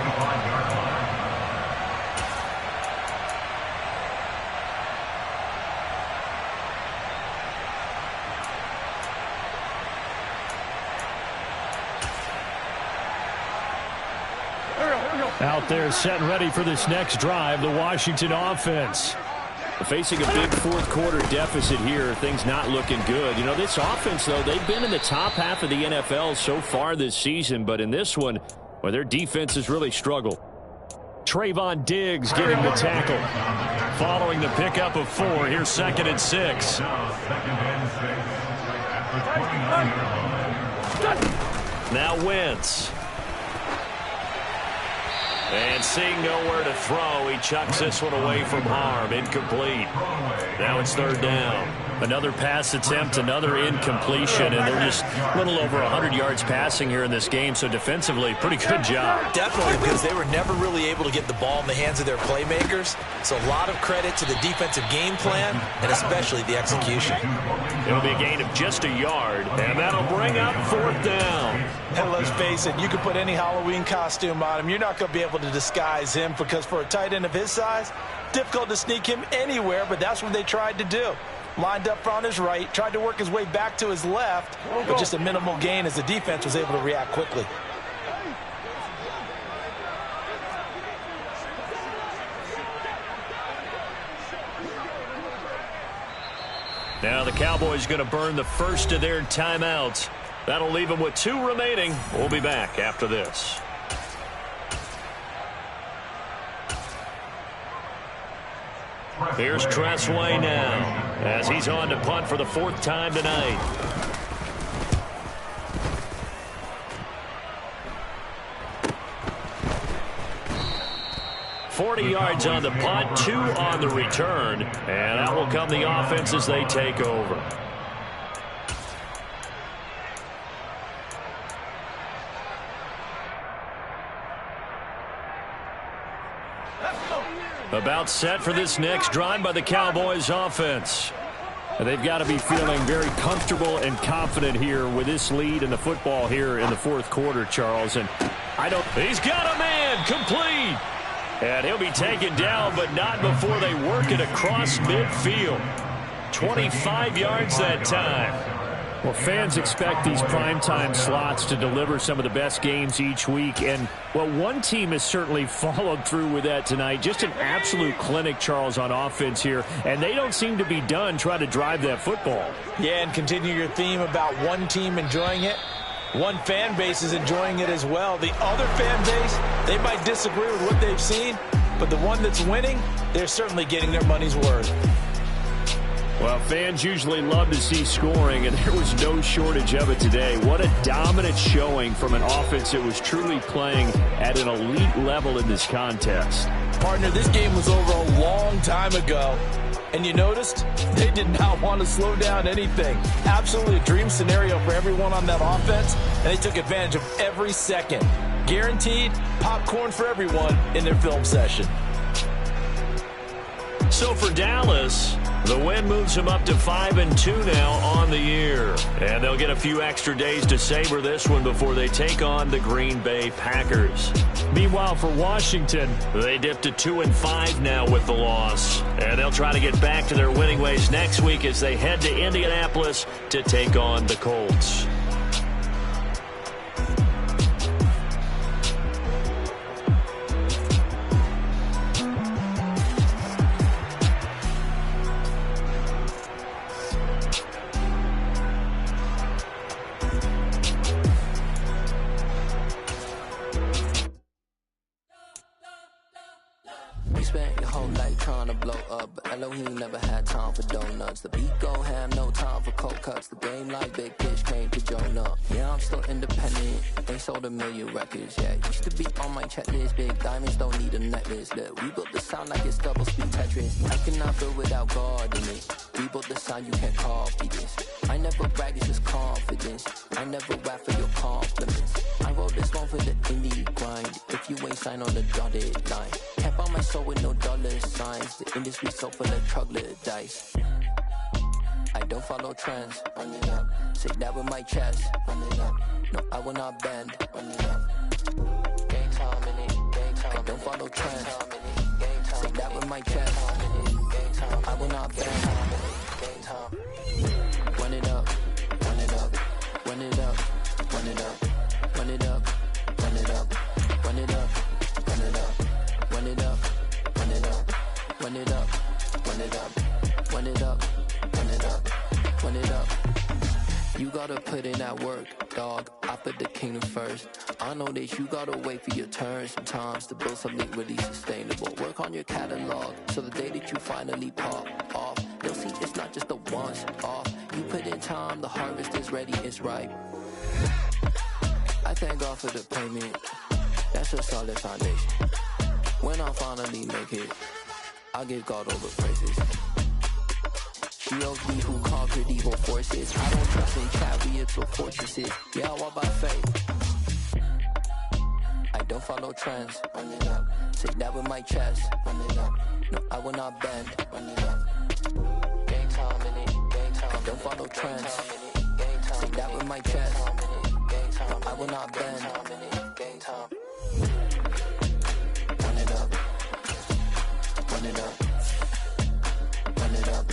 [SPEAKER 1] Out there set and ready for this next drive, the Washington offense.
[SPEAKER 2] Facing a big fourth quarter deficit here, things not looking good. You know, this offense, though, they've been in the top half of the NFL so far this season, but in this one, well, their defense has really struggled.
[SPEAKER 1] Trayvon Diggs getting the tackle.
[SPEAKER 2] Following the pickup of 4, here's 2nd and 6. Now Wentz. And seeing nowhere to throw, he chucks this one away from harm. Incomplete. Now it's 3rd down.
[SPEAKER 1] Another pass attempt, another incompletion, and they're just a little over 100 yards passing here in this game, so defensively, pretty good job.
[SPEAKER 3] Definitely, because they were never really able to get the ball in the hands of their playmakers, so a lot of credit to the defensive game plan, and especially the execution.
[SPEAKER 2] It'll be a gain of just a yard, and that'll bring up 4th down.
[SPEAKER 3] And let's face it, you can put any Halloween costume on him. You're not going to be able to disguise him, because for a tight end of his size, difficult to sneak him anywhere, but that's what they tried to do. Lined up on his right, tried to work his way back to his left, but just a minimal gain as the defense was able to react quickly.
[SPEAKER 2] Now the Cowboys going to burn the first of their timeouts. That'll leave them with 2 remaining. We'll be back after this. Here's Tressway now as he's on to punt for the 4th time tonight. $40 yards on the punt, 2 on the return, and out will come the offense as they take over. About set for this next drive by the Cowboys offense.
[SPEAKER 1] They've got to be feeling very comfortable and confident here with this lead in the football here in the 4th quarter, Charles. And
[SPEAKER 2] he's got a man complete. And he'll be taken down, but not before they work it across midfield. 25 yards that time.
[SPEAKER 1] Well, fans expect these primetime slots to deliver some of the best games each week. And, well, one team has certainly followed through with that tonight. Just an absolute clinic, Charles, on offense here. And they don't seem to be done trying to drive that football.
[SPEAKER 3] Yeah, and continue your theme about one team enjoying it. One fan base is enjoying it as well. The other fan base, they might disagree with what they've seen, but the one that's winning, they're certainly getting their money's worth.
[SPEAKER 1] Well, fans usually love to see scoring, and there was no shortage of it today. What a dominant showing from an offense that was truly playing at an elite level in this contest.
[SPEAKER 3] Partner, this game was over a long time ago, and you noticed they did not want to slow down anything. Absolutely a dream scenario for everyone on that offense, and they took advantage of every second. Guaranteed popcorn for everyone in their film session.
[SPEAKER 2] So for Dallas, the win moves them up to 5-2 now on the year. And they'll get a few extra days to savor this one before they take on the Green Bay Packers.
[SPEAKER 1] Meanwhile, for Washington,
[SPEAKER 2] they dipped to 2-5 now with the loss. And they'll try to get back to their winning ways next week as they head to Indianapolis to take on the Colts.
[SPEAKER 5] Elohim never had time for donuts. The beat go ham, no time for cold cuts. The game like Big Fish came to Jonah. Yeah, I'm still independent. They sold 1 million records. Yeah, used to be on my checklist. Big diamonds don't need a necklace. Look, we built the sound like it's double speed Tetris. I cannot feel without God in it. We built the sound, you can't copy this. I never brag, it's just confidence. I never rap for your compliments. I wrote this one for the indie grind. If you ain't signed on the dotted line, can't buy my soul with no dollar signs. The industry so full of troglodytes. I don't follow trends. Run it up. Say that with my chest. Run it up. No, I will not bend. Run it up. Game time in it. Game time. I don't follow trends. Say that with my chest. Game time. I will not bend. Game time. Run it up. Run it up. Run it up. Run it up. Run it up. Run it up. Run it up. Run it up. Run it up. Run it up. Run it up. Run it up. Run it up. Run it up. Run it up. You gotta put in that work, dog. I put the kingdom first. I know that you gotta wait for your turn sometimes to build something really sustainable. Work on your catalog, so the day that you finally pop off, you'll see it's not just a once off. You put in time, the harvest is ready, it's ripe. I thank God for the payment. That's a solid foundation. When I finally make it, I'll give God all the praises. Shields me who conquered evil forces. I don't trust in chariots or fortresses. Yeah, I walk by faith. I don't follow trends. Run it up. Say that with my chest. Run it up. No, I will not bend. Run it up. Game time in it. Game time. I don't follow trends. Say that with my chest. No, I will not bend. Game time. Run it up. Run it up. Run it up.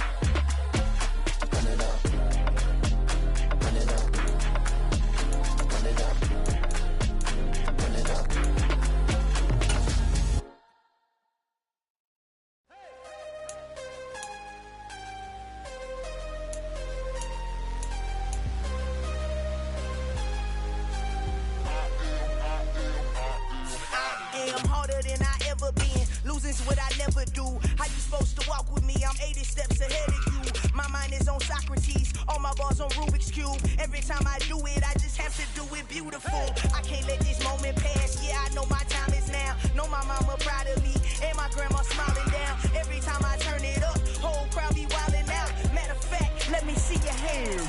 [SPEAKER 5] Run it up. Run it up. Run it up. Run it up.
[SPEAKER 6] I'm harder than I ever been. Losing's what I never do. How you supposed to walk with me? I'm 80 steps ahead of you. My mind is on Socrates. All my bars on Rubik's Cube. Every time I do it, I just have to do it beautiful. I can't let this moment pass. Yeah, I know my time is now. Know my mama proud of me. And my grandma smiling down. Every time I turn it up, whole crowd be wilding out. Matter of fact, let me see your hands.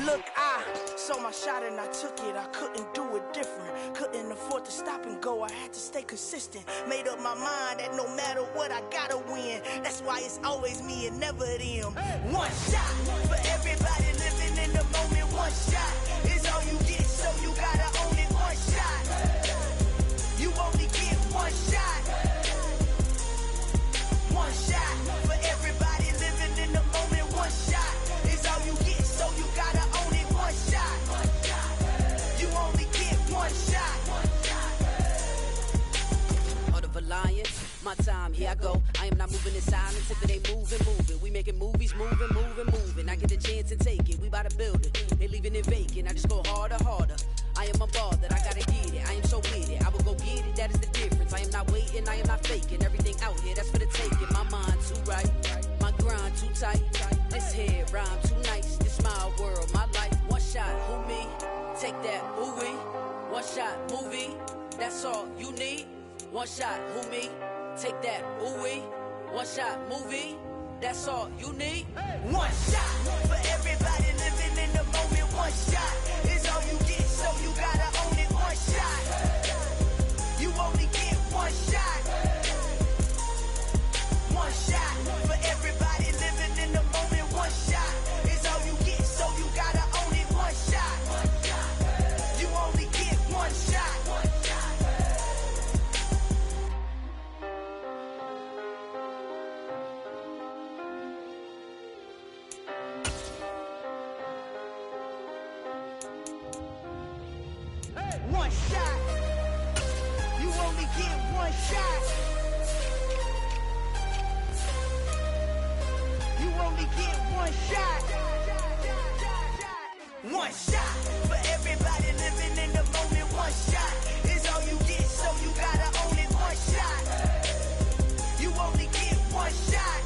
[SPEAKER 6] Look, I saw my shot and I took it. I couldn't do it different. Couldn't afford to stop and go. I had to stay consistent. Made up my mind that no matter what, I gotta win. That's why it's always me and never them. One shot for everybody living in the moment. One shot is all you get, so you gotta own it. One shot. You only get one shot. One shot for everybody living in the moment. One shot is all you get, so you gotta own it. One shot. You only get one shot.
[SPEAKER 7] Heart of a lion, my time, here I go. I am not moving in silence if it ain't moving, moving. We making movies, moving, moving, moving. I get a chance and take it, we bout to build it. They leaving it vacant, I just go harder, harder. I am a ball that I gotta get it. I am so with it, I will go get it, that is the difference. I am not waiting, I am not faking. Everything out here, that's for the taking. My mind too right, my grind too tight. This head rhyme too nice, this my world, my life. One shot, who me? Take that, ooh wee. One shot, movie, that's all you need. One shot, who me? Take that, ooh wee. One shot, movie, that's all you need.
[SPEAKER 6] One shot for everybody living in the moment. One shot is all you get, so you gotta own it. One shot. You only get one shot. One shot for everybody living in the moment. One shot is all you get, so you gotta own it. One shot. You only get one shot. One shot. You only get one shot. You only get one shot. One shot for everybody living in the moment. One shot is all you get, so you gotta own it. One shot. You only get one shot.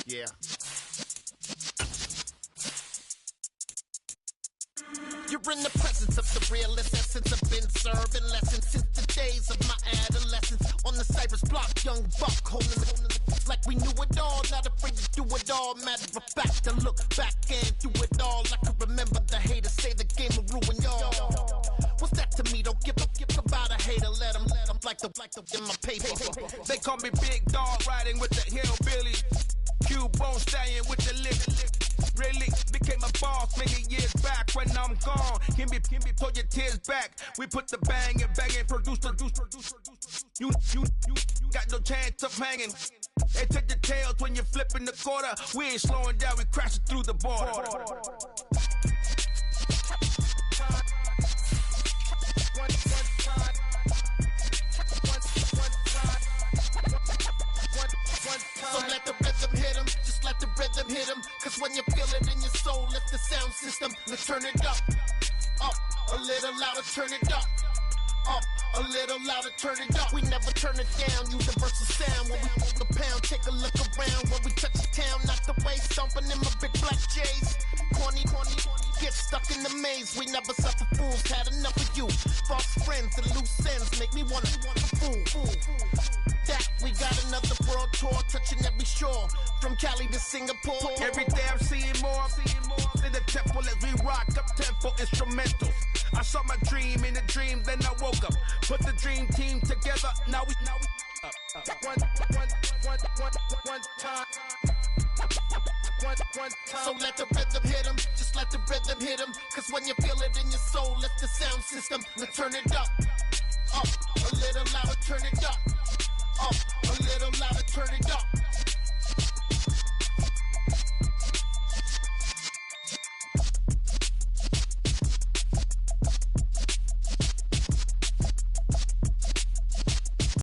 [SPEAKER 8] Yeah. You're in the presence of the realest essence. I've been serving lessons since the days of my adolescence. On the Cypress block, young buck holding it like we knew it all. Not afraid to do it all. Matter of fact, to look back and do it all. I can remember the haters say the game will ruin y'all. What's that to me? Don't give about a hater. Let them like the in my paper.
[SPEAKER 9] They call me Big Dog, riding with the hillbilly. Cubone stallion with the lip. Really became a boss many years back. When I'm gone, can be pull your tears back. We put the bang and produce. You got no chance of hanging. They take the tails when you're flipping the quarter. We ain't slowing down, we crashing through the border.
[SPEAKER 8] So let the rhythm hit him, just let the rhythm hit him. Cause when you feel it in your soul, lift the sound system. Now turn it up, a little louder, turn it up, a little louder, turn it up. We never turn it down, universal sound. When we walk a pound, take a look around. When we touch the town, knock the way, stomping in my big black J's. Corny, get stuck in the maze. We never suffer fools, had enough of you. False friends and loose ends make me wanna fool. That we got another world tour, touching every shore, from Cali to Singapore.
[SPEAKER 9] Every day I'm seeing more in the temple as we rock up tempo instrumentals. I saw my dream in a dream, then I woke up. Put the dream team together, now we one time.
[SPEAKER 8] So let the rhythm hit him, just let the rhythm hit him. Cause when you feel it in your soul, lift the sound system, now turn it up, a little